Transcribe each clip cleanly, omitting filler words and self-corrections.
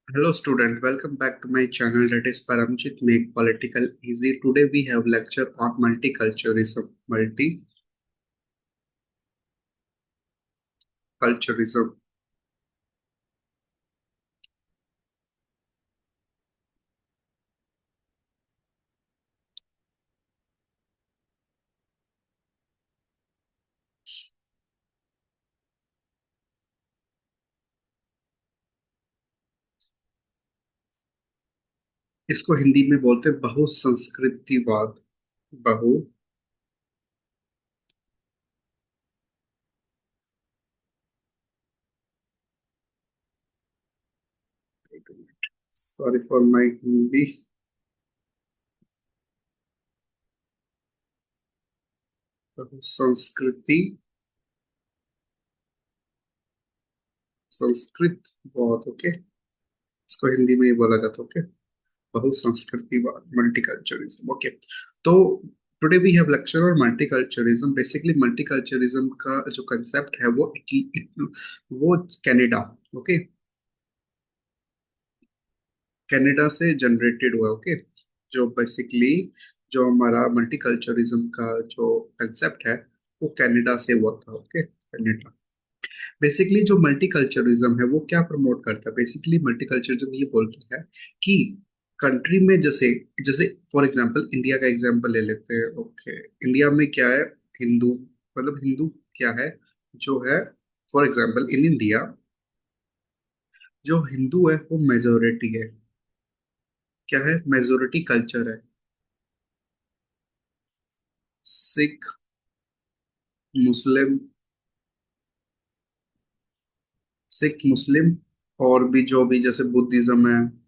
Hello student, welcome back to my channel that is Paramjit Make Political Easy. Today we have lecture on multiculturalism. Multiculturalism. इसको हिंदी में बोलते हैं बहुसंस्कृतिवाद। बहु sorry for my Hindi. बहुसंस्कृति संस्कृत बहुत ओके। इसको हिंदी में ही बोला जाता है ओके। बहुसंस्कृतिवाद मल्टीकल्चरलिज्म ओके। तो टुडे वी हैव लेक्चर और मल्टीकल्चरलिज्म। बेसिकली मल्टीकल्चरलिज्म का जो कंसेप्ट है वो कनाडा ओके, कनाडा से जनरेटेड हुआ ओके। जो बेसिकली जो हमारा मल्टीकल्चरलिज्म का जो कंसेप्ट है वो कनाडा से हुआ था ओके, कनाडा। बेसिकली जो मल्टीकल्चरलिज्म है वो क्या प्रमोट करता है? बेसिकली मल्टीकल्चरलिज्म ये बोलता है कि कंट्री में जैसे जैसे फॉर एग्जांपल इंडिया का एग्जांपल ले लेते हैं ओके। इंडिया में क्या है? हिंदू, मतलब हिंदू क्या है जो है, फॉर एग्जांपल इन इंडिया जो हिंदू है वो मेजोरिटी है। क्या है? मेजोरिटी कल्चर है। सिख, मुस्लिम, सिख मुस्लिम और भी जो भी जैसे बुद्धिज्म है,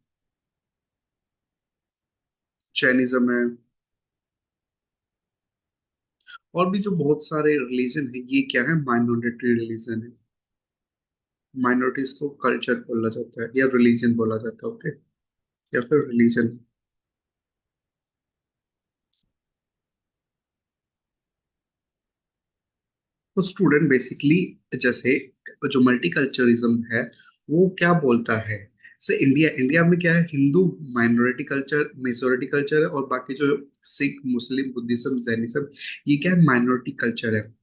जैनिज्म है, और भी जो बहुत सारे रिलीजन है, ये क्या है? माइनॉरिटी रिलीजन है। माइनॉरिटीज को कल्चर बोला जाता है या रिलीजन बोला जाता है ओके, या फिर रिलीजन। तो स्टूडेंट बेसिकली जैसे जो मल्टीकल्चरिज्म है वो क्या बोलता है? से इंडिया इंडिया में क्या है? Hindu minority culture, majority culture है, और बाकी जो सिख मुस्लिम बुद्धिज्म जैनिज्म ये क्या है? माइनॉरिटी कल्चर है।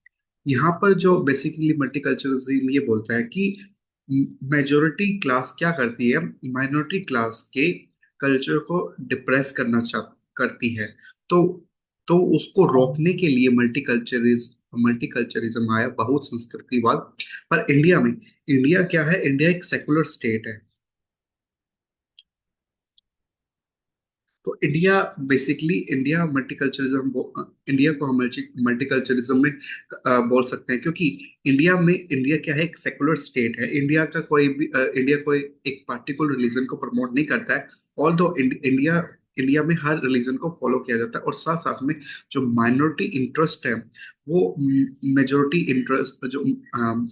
यहाँ पर जो बेसिकली मल्टीकल्चरलिज्म ये बोलता है कि मेजोरिटी क्लास क्या करती है? माइनॉरिटी क्लास के कल्चर को डिप्रेस करना चाह करती है। तो तो उसको रोकने के लिए मल्टीकल्चरिज्म आया, बहुत संस्कृतिवाद। पर इंडिया में, इंडिया क्या है? इंडिया एक सेकुलर स्टेट है। तो India basically India multiculturalism, India को हम मल्टीकल्चरिज्म में बोल सकते हैं, क्योंकि इंडिया क्या है? एक सेकुलर स्टेट है। इंडिया कोई एक पार्टिकुलर रिलीजन को प्रमोट नहीं करता है। ऑल दो इंडिया इंडिया में हर रिलीजन को फॉलो किया जाता है, और साथ साथ में जो माइनॉरिटी इंटरेस्ट है वो मेजोरिटी इंटरेस्ट जो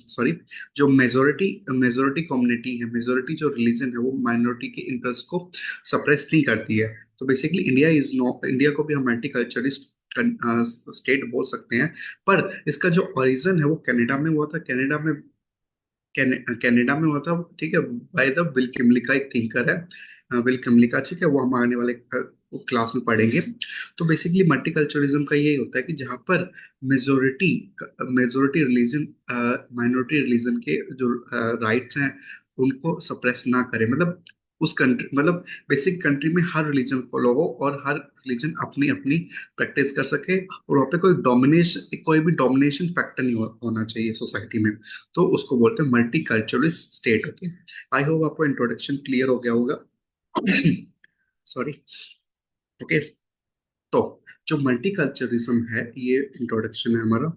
सॉरी जो मेजोरिटी मेजोरिटी कम्युनिटी है, मेजोरिटी जो रिलीजन है वो माइनॉरिटी के इंटरेस्ट को सप्रेस नहीं करती है। तो बेसिकली इंडिया को भी हम मल्टीकल्चरिस्ट स्टेट बोल सकते हैं। पर इसका जो ओरिजिन है वो कनाडा में हुआ था। कनाडा में हुआ था ठीक है, बाय द विल किमली का एक थिंकर है, विल किमली का, ठीक है। वो हम आने वाले क्लास में पढ़ेंगे। तो बेसिकली मल्टीकल्चरिज्म का ये होता है कि जहाँ पर majority majority religion minority religion के जो राइट्स हैं उनको सप्रेस ना करे, मतलब उस कंट्री, मतलब बेसिक कंट्री में हर रिलीजन फॉलो हो और हर रिलीजन अपनी अपनी प्रैक्टिस कर सके, और वहाँ पे कोई भी डोमिनेशन फैक्टर नहीं होना चाहिए सोसाइटी में। तो उसको बोलते हैं multiculturalist state okay. I hope आपको इंट्रोडक्शन क्लियर हो गया होगा। Sorry okay. तो जो मल्टीकल्चरलिज्म है ये इंट्रोडक्शन है हमारा।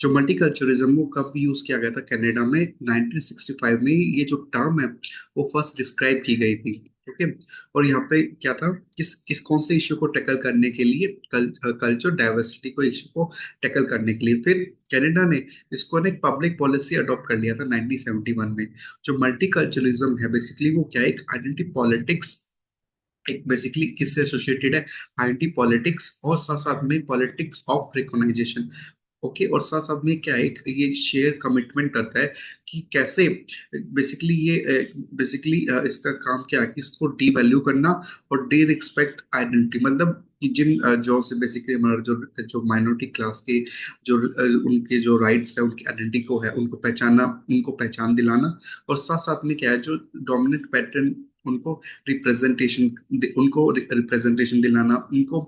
जो मल्टीकल्चरलिज्म वो कब यूज किया गया था कनाडा में? 1965 में ये जो टर्म है वो फर्स्ट डिस्क्राइब की गई थी ओके। और यहाँ पे क्या था, किस किस कौन से इश्यू को टैकल करने के लिए? कल्चर डाइवर्सिटी को इश्यू को टैकल करने के लिए। फिर कनाडा ने इसको ना एक पब्लिक पॉलिसी अडॉप्ट कर लिया था 1971 में। जो मल्टीकल्चरलिज्म है बेसिकली वो क्या है? एक आइडेंटिटी पॉलिटिक्स, एक बेसिकली किससे एसोसिएटेड है? आइडेंटिटी पॉलिटिक्स और साथ साथ में पॉलिटिक्स ऑफ रिकॉग्नाइजेशन। ओके। और साथ साथ में क्या है, ये शेयर कमिटमेंट करता है कि कैसे बेसिकली ये बेसिकली इसका काम क्या है कि इसको डी वैल्यू करना और डी रिस्पेक्ट आइडेंटिटी। मतलब कि जिन जो से बेसिकली हमारा जो जो माइनॉरिटी क्लास के जो उनके जो राइट्स है, उनकी आइडेंटिटी को है, उनको पहचाना, उनको पहचान दिलाना। और साथ साथ में क्या है, जो डोमिनेंट पैटर्न, उनको रिप्रेजेंटेशन उनको रिप्रेजेंटेशन दिलाना, उनको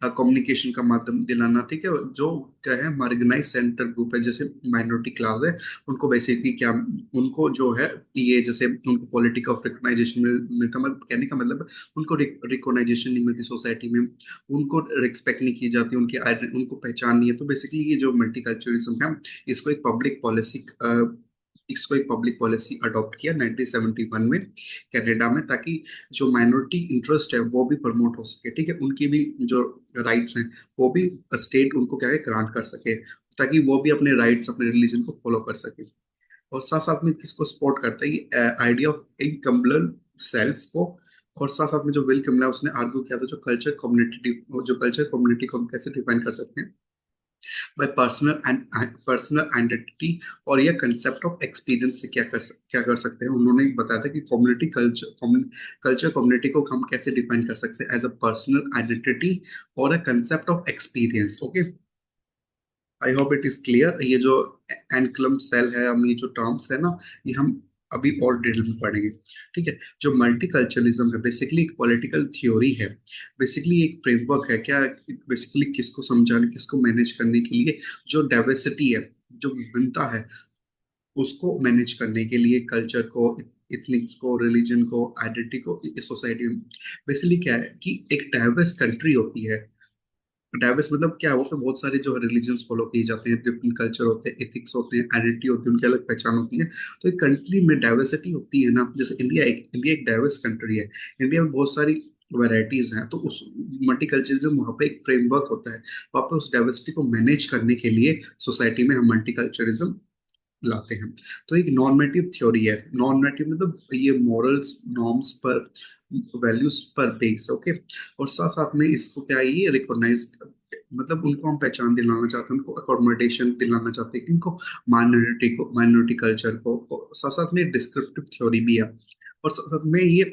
कम्युनिकेशन का माध्यम दिलाना। ठीक है, जो क्या है मार्जिनाइज सेंटर ग्रुप है, जैसे माइनॉरिटी क्लास है, उनको बेसिकली क्या, उनको जो है ये जैसे उनको पॉलिटिक ऑफ रिकॉग्नाइजेशन मिलता, मतलब कहने का मतलब उनको रिकॉग्नाइजेशन नहीं मिलती सोसाइटी में, उनको रिस्पेक्ट नहीं की जाती, उनको पहचान नहीं है। तो बेसिकली ये जो मल्टीकल्चरलिज्म है, इसको एक पब्लिक पॉलिसी इसको एक पब्लिक पॉलिसी अडॉप्ट किया 1971 में कनाडा में, ताकि जो माइनॉरिटी इंटरेस्ट है वो भी प्रमोट हो सके। ठीक है, उनकी भी जो राइट्स हैं वो भी स्टेट उनको क्या है ग्रांट कर सके, ताकि वो भी अपने राइट्स, अपने रिलीजन को फॉलो कर सके। और साथ साथ में किसको सपोर्ट करता है, ये आइडिया ऑफ इनकम्बलर सेल्स को। और साथ साथ में जो विल किमला उसने आर्ग्यू किया था, जो कल्चर कम्युनिटी को हम कैसे डिफाइन कर सकते हैं, बाय पर्सनल आइडेंटिटी। और ये कंसेप्ट ऑफ एक्सपीरियंस से क्या कर सकते हैं, उन्होंने बताया था कि कल्चर कम्युनिटी को हम कैसे डिफाइन कर सकते हैं, एज अ पर्सनल आइडेंटिटी और a concept of experience. Okay, I hope it is clear. ये जो एनक्लम सेल है, हम ये जो टर्म्स है ना, ये हम अभी और डिटेल में पढ़ेंगे। ठीक है, जो मल्टीकल्चरलिज्म है बेसिकली एक पॉलिटिकल थ्योरी है, बेसिकली एक फ्रेमवर्क है क्या, बेसिकली किसको समझाने, किसको मैनेज करने के लिए, जो डाइवर्सिटी है, जो विभिन्नता है, उसको मैनेज करने के लिए कल्चर को, इथनिक्स को, रिलीजन को, आइडेंटिटी को इस सोसाइटी में। बेसिकली क्या है कि एक डाइवर्स कंट्री होती है, डाइवर्स मतलब क्या है, वो तो बहुत सारे जो रिलीजन्स फॉलो किए जाते हैं, डिफरेंट कल्चर होते हैं, एथिक्स होते हैं, आइडेंटिटी होती है, उनकी अलग पहचान होती है। तो एक कंट्री में डाइवर्सिटी होती है ना, जैसे इंडिया एक डाइवर्स कंट्री है, इंडिया में बहुत सारी वैरायटीज हैं, तो उस मल्टीकल्चरिज्म वहाँ पे एक फ्रेमवर्क होता है, वहाँ पे उस डाइवर्सिटी को मैनेज करने के लिए सोसाइटी में हम मल्टीकल्चरिज्म लाते हैं। तो एक नॉर्मेटिव थ्योरी है, नॉर्मेटिव मतलब ये मॉरल्स, नॉर्म्स पर, वैल्यूज पर बेस। ओके। और साथ साथ में इसको क्या है, ये रिकॉग्नाइज, मतलब उनको हम पहचान दिलाना चाहते हैं, उनको अकोमोडेशन दिलाना चाहते हैं, इनको माइनॉरिटी कल्चर को। और साथ साथ में डिस्क्रिप्टिव थ्योरी भी है, और साथ साथ में ये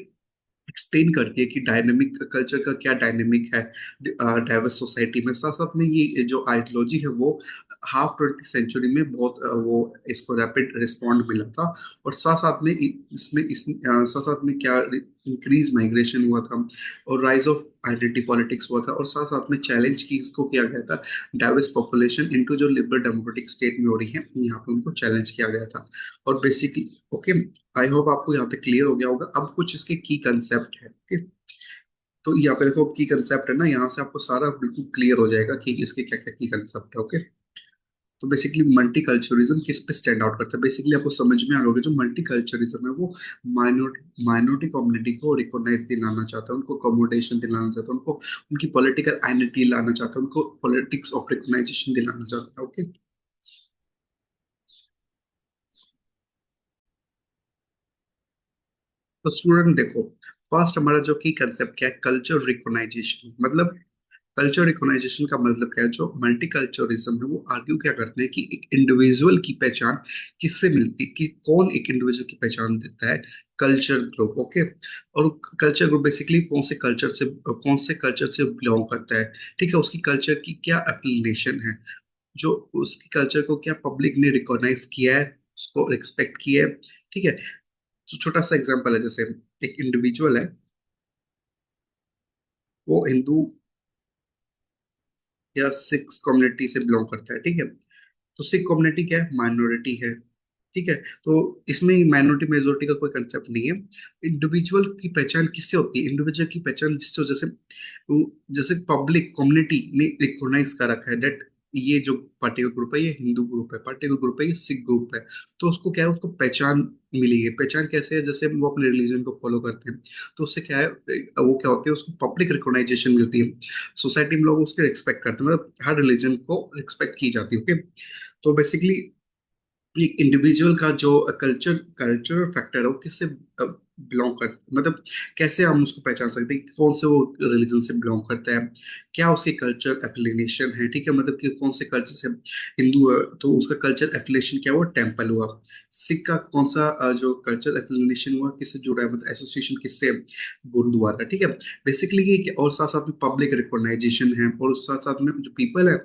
एक्सप्लेन करती है कि डायनेमिक कल्चर का क्या डायनेमिक है डाइवर्स सोसाइटी में। साथ साथ में ये जो आइडियोलॉजी है वो हाफ 20th सेंचुरी में बहुत वो इसको रैपिड रिस्पॉन्ड मिला था। और साथ साथ में साथ साथ में क्या इंक्रीज माइग्रेशन हुआ था, और राइज ऑफ आइडेंटिटी पॉलिटिक्स हुआ था। और साथ साथ में चैलेंज की इसको किया गया था, डाइवर्स पॉपुलेशन इनटू जो लिबरल डेमोक्रेटिक स्टेट में हो रही है, यहाँ पे उनको चैलेंज किया गया था। और बेसिकली ओके, आई होप आपको यहाँ तक क्लियर हो गया होगा। अब कुछ इसके की कंसेप्ट है। ओके, तो यहाँ पे देखो की कंसेप्ट है ना, यहाँ से आपको सारा बिल्कुल क्लियर हो जाएगा कि इसके क्या क्या की कंसेप्ट है। ओके, तो बेसिकली मल्टीकल्चरिज्म किस पे स्टैंड आउट करता है, बेसिकली आपको समझ में आ गया होगा, जो मल्टीकल्चरिज्म है वो माइनॉरिटी कम्युनिटी को रिकॉग्नाइज दिलाना चाहता है, उनको अकोमोडेशन दिलाना चाहता है, उनको उनकी पॉलिटिकल आइडेंटिटी लाना चाहता है, उनको पॉलिटिक्स ऑफ रिकॉग्नाइजेशन दिलाना चाहता है। ओके, तो स्टूडेंट देखो, फर्स्ट हमारा जो की कंसेप्ट क्या है, कल्चर रिकॉग्नाइजेशन। मतलब कल्चर रिकॉग्नाइजेशन का मतलब क्या है, जो मल्टीकल्चरलिज्म है वो आर्ग्यू क्या करते हैं कि एक इंडिविजुअल की पहचान किससे मिलती है, कि कौन एक इंडिविजुअल की पहचान देता है, कल्चर ग्रुप। ओके, और कल्चर ग्रुप बेसिकली कौन से कल्चर से बिलोंग करता है। ठीक है, उसकी कल्चर की क्या एफिलिएशन है, जो उसकी कल्चर को क्या पब्लिक ने रिकॉग्नाइज किया है, उसको रिस्पेक्ट किया है। ठीक है, तो छोटा सा एग्जांपल है, जैसे एक इंडिविजुअल है, वो हिंदू या सिख कम्युनिटी से बिलोंग करता है। ठीक है, तो सिख कम्युनिटी क्या है, माइनॉरिटी है। ठीक है, तो इसमें माइनॉरिटी मेजोरिटी का कोई कंसेप्ट नहीं है। इंडिविजुअल की पहचान किससे होती है, इंडिविजुअल की पहचान जिससे जैसे जैसे पब्लिक कम्युनिटी ने रिकॉग्नाइज कर रखा है दैट ये जो पार्टिकुलर ग्रुप है, ये हिंदू ग्रुप है, पार्टिकुलर ग्रुप है, ये सिख ग्रुप है। तो उसको क्या है, उसको पहचान मिली है। पहचान कैसे है, जैसे वो अपने रिलीजन को फॉलो करते हैं, तो उससे क्या है, वो क्या होती है, उसको पब्लिक रिकॉग्नाइजेशन मिलती है, सोसाइटी में लोग उसके रिस्पेक्ट करते हैं, मतलब हर रिलीजन को रिस्पेक्ट की जाती है। ओके, तो बेसिकली एक इंडिविजुअल का जो कल्चर कल्चर फैक्टर है वो किससे बिलोंग कर, मतलब कैसे हम उसको पहचान सकते हैं कि कौन से वो रिलीजन से बिलोंग करता है, क्या उसके कल्चर एफिलिएशन है, ठीक है, मतलब कि कौन से कल्चर से हिंदू है तो उसका कल्चर एफिलिएशन क्या हुआ, टेम्पल हुआ। सिख का कौन सा जो कल्चर एफिलिएशन हुआ, किससे जुड़ा है, मतलब एसोसिएशन किससे, गुरुद्वारा, ठीक है। बेसिकली ये और साथ साथ में पब्लिक रिकॉग्नाइजेशन है, और उस साथ साथ में जो पीपल है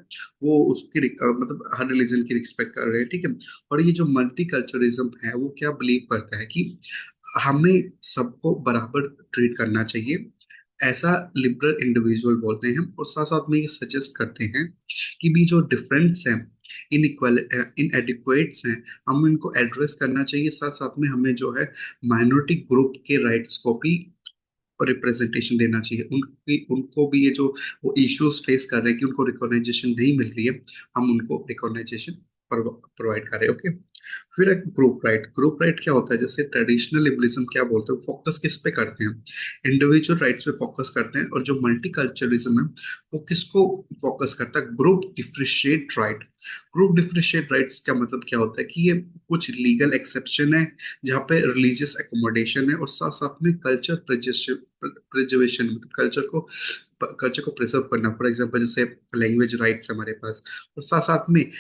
वो उसकी मतलब हर रिलीजन की रिस्पेक्ट कर रहे हैं, ठीक है। और ये जो मल्टी कल्चरलिज्म है वो क्या बिलीव करता है कि हमें सबको बराबर ट्रीट करना चाहिए, ऐसा लिबरल इंडिविजुअल बोलते हैं। और साथ साथ में ये सजेस्ट करते हैं कि भी जो डिफरेंस हैं, इनएडिक्वेट्स हैं, हम इनको एड्रेस करना चाहिए। साथ साथ में हमें जो है माइनॉरिटी ग्रुप के राइट्स को भी रिप्रेजेंटेशन देना चाहिए, उनकी उनको भी ये जो वो इश्यूज फेस कर रहे हैं कि उनको रिकॉग्नाइजेशन नहीं मिल रही है, हम उनको रिकॉग्नाइजेशन प्रोवाइड करें, ओके। फिर एक ग्रुप राइट, ग्रुप राइट क्या होता है, जैसे ट्रेडिशनल लिबरलिज्म क्या बोलते हैं, फोकस किस पे करते हैं, इंडिविजुअल राइट्स पे फोकस करते हैं। और जो मल्टीकल्चरलिज्म है वो किसको फोकस करता है, group differentiate right. Group differentiate rights का मतलब क्या होता है कि ये कुछ लीगल एक्सेप्शन है जहाँ पे रिलीजियस एकोमोडेशन है, और साथ साथ में कल्चर प्रिजर्वेशन, मतलब कल्चर को प्रिजर्व करना। फॉर एग्जांपल जैसे लैंग्वेज राइट्स हमारे पास, और साथ साथ में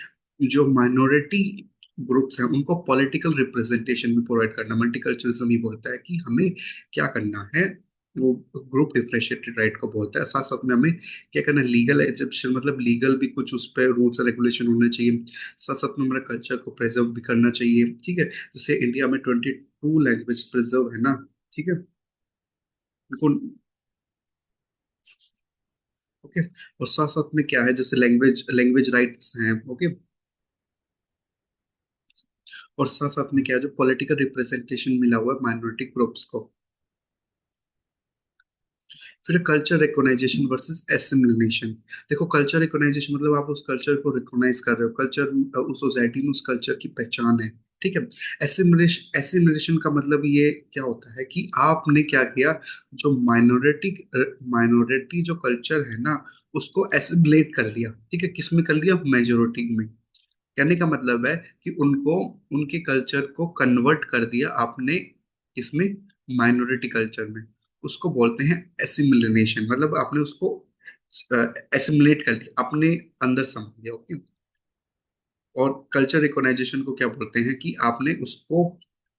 जो माइनॉरिटी ग्रुप्स हैं उनको पॉलिटिकल रिप्रेजेंटेशन भी प्रोवाइड करना। मल्टीकल्चरलिज्म ही बोलता है कि हमें क्या करना है, वो ग्रुप डिफरेंशिएटेड राइट को बोलता है। साथ साथ में हमें क्या करना है, लीगल एग्जेप्शन, मतलब लीगल भी कुछ उस पर रूल्स एंड रेगुलेशन होने चाहिए। साथ साथ में हमारा कल्चर को प्रिजर्व भी करना चाहिए, ठीक है। जैसे इंडिया में 22 लैंग्वेज प्रिजर्व है ना, ठीक है, उनको, ओके। और साथ साथ में क्या है, जैसे लैंग्वेज लैंग्वेज राइट्स हैं, ओके। और साथ साथ में क्या है, जो पॉलिटिकल रिप्रेजेंटेशन मिला हुआ है माइनॉरिटी ग्रुप्स को। फिर कल्चर रिकॉग्नाइजेशन वर्सेस एसिमिलेशन। देखो कल्चर रिकॉग्नाइजेशन मतलब आप उस कल्चर को रिकॉग्नाइज कर रहे हो, कल्चर उस सोसाइटी में उस कल्चर की पहचान है, ठीक है। एसिमिलेशन, एसिमिलेशन का मतलब ये क्या होता है कि आपने क्या किया, जो माइनॉरिटी जो कल्चर है ना उसको एसिमिलेट कर लिया, ठीक है, किस में कर लिया, मेजोरिटी में। कहने का मतलब है कि उनको, उनके कल्चर को कन्वर्ट कर दिया आपने, किसमें, माइनॉरिटी कल्चर में। उसको बोलते हैं एसिमिलेशन, मतलब आपने उसको एसिमुलेट कर लिया, अपने अंदर समझ लिया, ओके। और कल्चर रिकॉग्नाइजेशन को क्या बोलते हैं कि आपने उसको,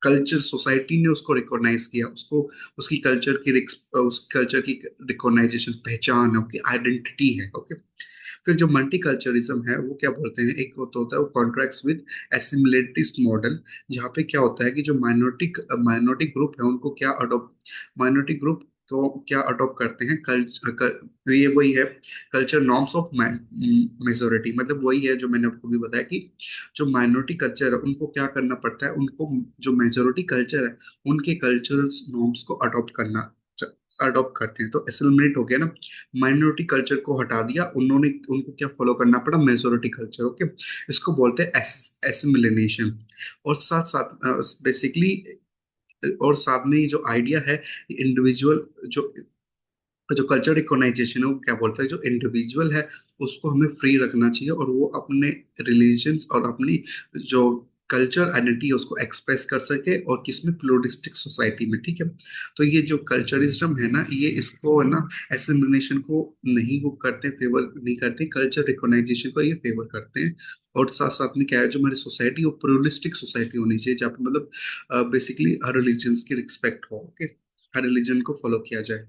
कल्चर सोसाइटी ने उसको रिकॉग्नाइज किया, उसको उसकी कल्चर की उस कल्चर की रिकॉग्नाइजेशन, पहचान है, उसकी आइडेंटिटी है, ओके। फिर जो मल्टीकल्चरिज्म है वो क्या बोलते हैं, एक होता है वो कॉन्ट्रैक्ट्स विद एसिमिलेटिस्ट मॉडल, जहाँ पे क्या होता है कि जो माइनॉरिटी माइनॉरिटी ग्रुप है उनको क्या अडोप्ट, माइनॉरिटी ग्रुप को क्या अडॉप्ट करते हैं, ये वही है कल्चर नॉर्म्स ऑफ मेजोरिटी, मतलब वही है जो मैंने आपको भी बताया कि जो माइनॉरिटी कल्चर है उनको क्या करना पड़ता है, उनको जो मेजोरिटी कल्चर है उनके कल्चरल नॉर्म्स को अडॉप्ट करना, अडॉप्ट करते हैं। तो एसिमिलेट हो गया ना, माइनॉरिटी कल्चर को हटा दिया उन्होंने, उनको क्या फॉलो करना पड़ा, मेजोरिटी कल्चर, ओके। इसको बोलते हैं एसिमिलेशन। और साथ साथ बेसिकली, और साथ में ये जो आइडिया है, इंडिविजुअल जो जो कल्चर रिकॉग्नाइजेशन है वो क्या बोलता है, जो इंडिविजुअल है उसको हमें फ्री रखना चाहिए, और वो अपने रिलीजन्स और अपनी जो कल्चर आइडेंटिटी है उसको एक्सप्रेस कर सके, और किसमें, प्लूरिस्टिक सोसाइटी में, ठीक है। तो ये जो कल्चरिज्म है ना, ये इसको है ना एसिमिलेशन को नहीं वो करते, फेवर नहीं करते, कल्चर रिकॉग्नाइजेशन को ये फेवर करते हैं। और साथ साथ में क्या है, जो हमारी सोसाइटी वो प्लूरिस्टिक सोसाइटी होनी चाहिए, जहाँ पे मतलब बेसिकली हर रिलीजन्स की रिस्पेक्ट हो, ओके, हर रिलीजन को फॉलो किया जाए।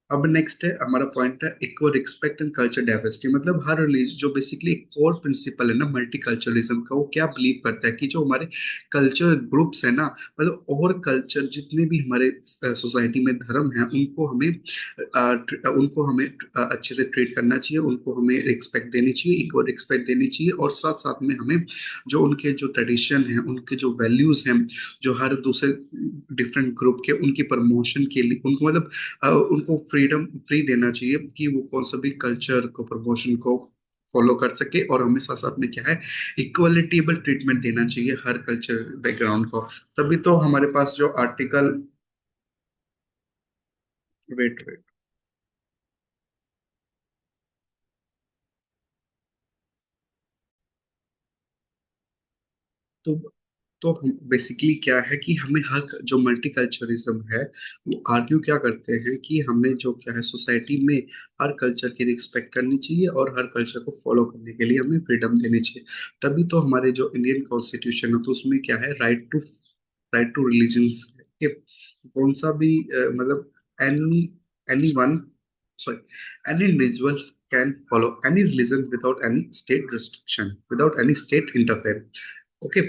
अब नेक्स्ट है हमारा पॉइंट है equal respect and culture diversity, मतलब हर रिलीजन, जो बेसिकली एक कोर प्रिंसिपल है ना मल्टीकल्चरलिज्म का, वो क्या बिलीव करता है कि जो हमारे कल्चर ग्रुप्स है ना, मतलब और कल्चर जितने भी हमारे सोसाइटी में धर्म है उनको हमें उनको हमें अच्छे से ट्रीट करना चाहिए, उनको हमें रिस्पेक्ट देनी चाहिए, इक्वल रिस्पेक्ट देनी चाहिए। और साथ साथ में हमें जो उनके जो ट्रेडिशन है, उनके जो वैल्यूज हैं, जो हर दूसरे डिफरेंट ग्रुप के उनकी प्रमोशन के लिए उनको मतलब उनको फ्रीडम फ्री देना चाहिए कि वो कौन सा भी कल्चर को, प्रमोशन को फॉलो कर सके। और हमें साथ साथ में क्या है, इक्वलिटेबल ट्रीटमेंट देना चाहिए हर कल्चर बैकग्राउंड को। तभी तो हमारे पास जो आर्टिकल, वेट वेट, तो तो हम बेसिकली क्या है कि हमें हर जो मल्टीकल्चरिज्म है वो आर्ग्यू क्या करते हैं कि हमें जो क्या है सोसाइटी में हर कल्चर की रिस्पेक्ट करनी चाहिए और हर कल्चर को फॉलो करने के लिए हमें फ्रीडम देनी चाहिए। तभी तो हमारे जो इंडियन कॉन्स्टिट्यूशन है तो उसमें क्या है, राइट टू रिलीजन्स है कौन सा भी मतलब any any one sorry any individual can follow any religion without any state restriction, without any state interfere. Okay.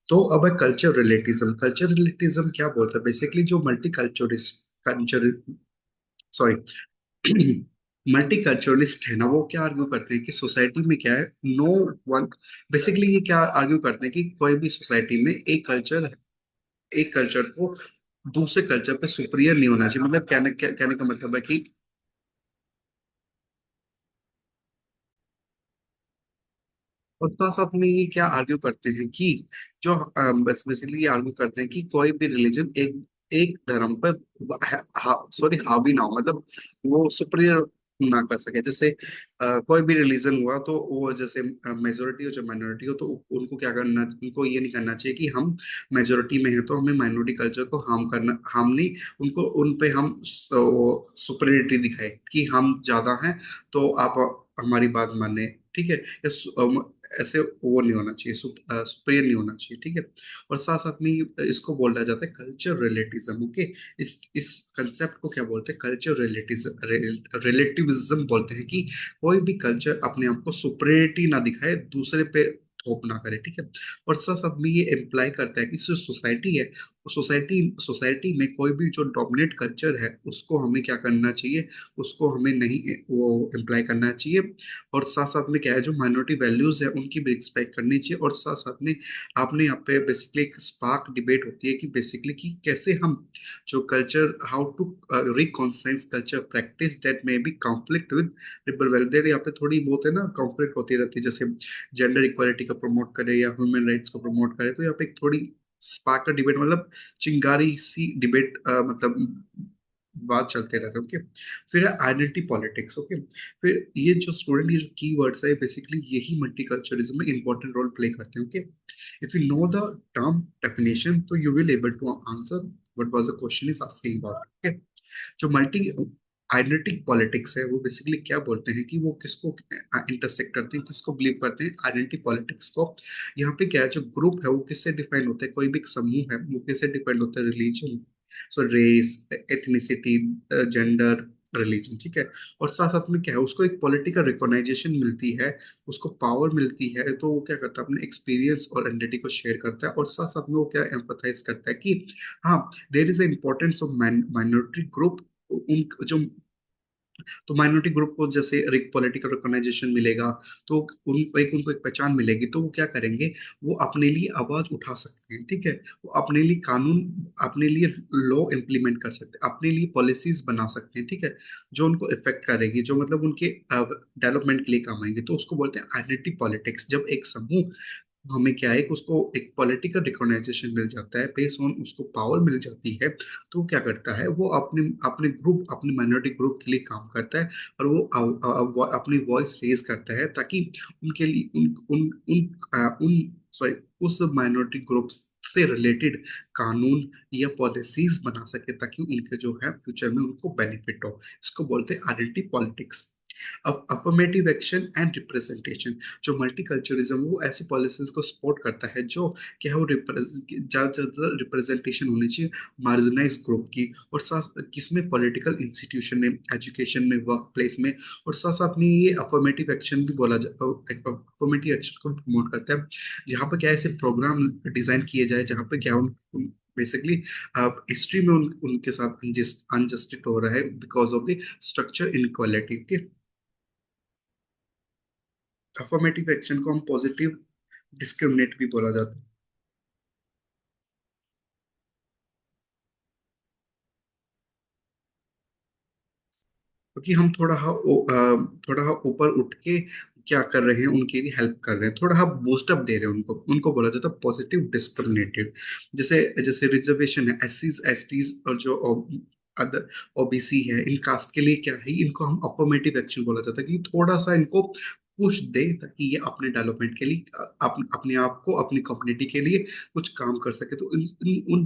तो अब है कल्चर रिलेटिज्म क्या बोलता है बेसिकली, जो कल्चर सॉरी मल्टीकल्चरलिस्ट है ना, वो क्या आर्ग्यू करते हैं कि सोसाइटी में क्या है, नो वन, बेसिकली ये क्या आर्ग्यू करते हैं कि कोई भी सोसाइटी में एक कल्चर को दूसरे कल्चर पे सुपीरियर नहीं होना चाहिए। मतलब कहने का मतलब है कि और साथ साथ में ये क्या आर्ग्यू करते हैं कि जो बस बेसिकली ये आर्ग्यू करते हैं कि कोई भी रिलीजन एक एक धर्म पर सॉरी हावी ना हो, मतलब वो सुपीरियर ना कर सके। जैसे कोई भी रिलीजन हुआ तो वो जैसे मेजोरिटी हो जो माइनॉरिटी हो तो उनको क्या करना, उनको ये नहीं करना चाहिए कि हम मेजोरिटी में हैं तो हमें माइनॉरिटी कल्चर को हार्म नहीं, उनको उन पे हम सुपरियरिटी दिखाए कि हम ज्यादा हैं तो आप हमारी बात माने। ठीक है, ऐसे वो नहीं होना चाहिए, सुप्रियर नहीं होना चाहिए। ठीक है। और साथ साथ में इसको बोला जाता है कल्चर रिलेटिज्म। ओके। इस कंसेप्ट को क्या बोलते हैं, कल्चर रिलेटिविज्म बोलते हैं कि कोई भी कल्चर अपने आप को सुपरियरिटी ना दिखाए, दूसरे पे थोप ना करे। ठीक है। और साथ साथ में ये इम्प्लाई करता है कि जो सोसाइटी है, सोसाइटी सोसाइटी में कोई भी जो डोमिनेट कल्चर है उसको हमें क्या करना चाहिए, उसको हमें नहीं वो इम्प्लाई करना चाहिए। और साथ साथ में क्या है, जो माइनॉरिटी वैल्यूज है उनकी भी रिस्पेक्ट करनी चाहिए। और साथ साथ में आपने यहाँ पे बेसिकली एक स्पार्क डिबेट होती है कि बेसिकली कि कैसे हम जो culture, how to reconcile culture practice that may be conflict with liberal value. यहाँ पे थोड़ी बहुत है ना कॉन्फ्लिक्ट होती रहती है, जैसे जेंडर इक्वालिटी को प्रमोट करे या ह्यूमन राइट्स को प्रमोट करे, तो यहाँ पे एक थोड़ी स्पार्क डिबेट, मतलब चिंगारी सी डिबेट, मतलब बात चलते रहते हैं। ओके। फिर है आइडेंटिटी पॉलिटिक्स। ओके। फिर ये जो स्टूडेंट, ये जो की वर्ड्स है बेसिकली यही मल्टीकल्चरलिज्म में इंपॉर्टेंट रोल प्ले करते हैं। Okay. If you know the term definition तो you will able to answer what was the question is asking about. Okay. जो मल्टी आइडेंटिटी पॉलिटिक्स है वो बेसिकली क्या बोलते हैं कि वो किसको इंटरसेक्ट करते हैं, किसको बिलीव करते हैं, आइडेंटिटी पॉलिटिक्स को। यहाँ पे क्या है, जो ग्रुप है वो किससे डिफाइन होता है, कोई भी एक समूह है वो किससे डिफाइन होता है, रिलीजन, सो रेस, एथनिसिटी, जेंडर, रिलीजन। ठीक है। और साथ साथ में क्या है, उसको एक पॉलिटिकल रिकॉग्नाइजेशन मिलती है, उसको पावर मिलती है, तो वो क्या करता है अपने एक्सपीरियंस और आइडेंटिटी को शेयर करता है। और साथ साथ में वो क्या एम्पथाइज करता है कि हाँ, there is a importance of minority group. उन जो तो माइनॉरिटी ग्रुप को जैसे एक पॉलिटिकल रिकॉग्नाइजेशन मिलेगा तो उनको एक पहचान मिलेगी, तो वो क्या करेंगे, वो अपने लिए आवाज उठा सकते हैं। ठीक है। वो अपने लिए कानून, अपने लिए लॉ इम्प्लीमेंट कर सकते हैं, अपने लिए पॉलिसीज बना सकते हैं। ठीक है। जो उनको इफेक्ट करेगी, जो मतलब उनके डेवलपमेंट के लिए काम आएंगे, तो उसको बोलते हैं आइडेंटिटी पॉलिटिक्स। जब एक समूह, हमें क्या है कि उसको एक पॉलिटिकल रिकॉग्नाइजेशन मिल जाता है, बेस ऑन उसको पावर मिल जाती है, तो वो क्या करता है, वो अपने अपने ग्रुप, अपने माइनॉरिटी ग्रुप के लिए काम करता है। और वो अपनी वॉइस रेज करता है ताकि उनके लिए उन उन उन उन सॉरी उस माइनॉरिटी ग्रुप से रिलेटेड कानून या पॉलिसीज बना सके ताकि उनके जो है फ्यूचर में उनको बेनिफिट हो। इसको बोलते हैं आइडेंटिटी पॉलिटिक्स। अब अफर्मेटिव एक्शन एंड रिप्रेजेंटेशन, जो मल्टीकल्चरलिज्म वो ऐसी पॉलिसीज को सपोर्ट करता है जो क्या है, वो ज्यादा रिप्रेजेंटेशन होनी चाहिए मार्जिनाइज ग्रुप की, और साथ किसमें, पॉलिटिकल इंस्टीट्यूशन में, एजुकेशन में, वर्क प्लेस में। और साथ साथ में ये अफर्मेटिव एक्शन भी बोला जाता है, अफर्मेटिव एक्शन को प्रमोट करता है, जहाँ पर क्या है, ऐसे प्रोग्राम डिजाइन किए जाए जहाँ पे क्या बेसिकली हिस्ट्री में उनके साथ अनजस्टिस हो रहा है because of the structure inequality के। अफर्मेटिव एक्शन को हम पॉजिटिव डिस्क्रिमिनेट भी बोला जाता है, क्योंकि हम थोड़ा ऊपर उठ के क्या कर रहे हैं, उनके लिए हेल्प कर रहे हैं, थोड़ा हम बूस्टअप दे रहे हैं उनको, उनको बोला जाता है पॉजिटिव डिस्क्रिमिनेटेड। जैसे जैसे रिजर्वेशन है, एस टीज और जो अदर ओबीसी है, इन कास्ट के लिए क्या है, इनको हम अफर्मेटिव एक्शन बोला जाता है कि थोड़ा सा इनको पुश दे, ताकि ये अपने डेवलपमेंट के लिए अपने आप को, अपनी कम्युनिटी के लिए कुछ काम कर सके। तो उन